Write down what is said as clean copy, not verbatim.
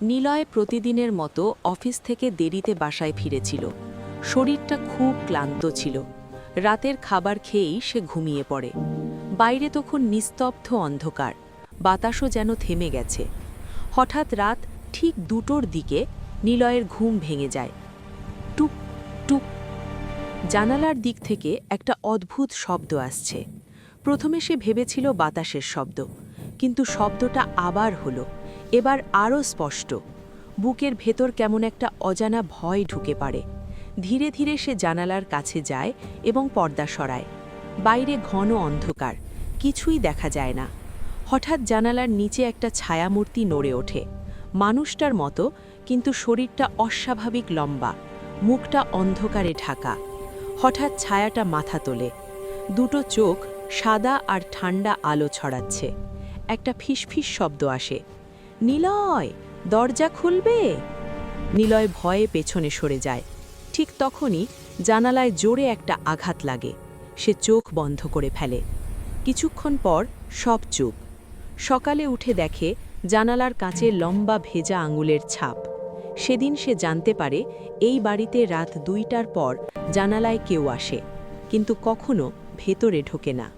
নিলয় প্রতিদিনের মতো অফিস থেকে দেরিতে বাসায় ফিরেছিল। শরীরটা খুব ক্লান্ত ছিল। রাতের খাবার খেয়েই সে ঘুমিয়ে পড়ে। বাইরে তখন নিস্তব্ধ অন্ধকার, বাতাসও যেন থেমে গেছে। হঠাৎ রাত ঠিক 2টোর দিকে নিলয়ের ঘুম ভেঙে যায়। টুক টুক। জানালার দিক থেকে একটা অদ্ভুত শব্দ আসছে। প্রথমে সে ভেবেছিল বাতাসের শব্দ, কিন্তু শব্দটা আবার হলো, এবার আরও স্পষ্ট। বুকের ভেতর কেমন একটা অজানা ভয় ঢুকে পড়ে। ধীরে ধীরে সে জানালার কাছে যায় এবং পর্দা সরায়। বাইরে ঘন অন্ধকার, কিছুই দেখা যায় না। হঠাৎ জানালার নিচে একটা ছায়ামূর্তি নড়ে ওঠে, মানুষটার মতো, কিন্তু শরীরটা অস্বাভাবিক লম্বা, মুখটা অন্ধকারে ঢাকা। হঠাৎ ছায়াটা মাথা তোলে। 2টো চোখ সাদা আর ঠান্ডা আলো ছড়াচ্ছে। একটা ফিসফিস শব্দ আসে, নিলয়, দরজা খুলবে। নিলয় ভয়ে পেছনে সরে যায়। ঠিক তখনই জানালায় জোরে একটা আঘাত লাগে। সে চোখ বন্ধ করে ফেলে। কিছুক্ষণ পর সব চুপ। সকালে উঠে দেখে জানালার কাছে লম্বা ভেজা আঙুলের ছাপ। সেদিন সে জানতে পারে এই বাড়িতে রাত 2টার পর জানালায় কেউ আসে, কিন্তু কখনো ভেতরে ঢোকে না।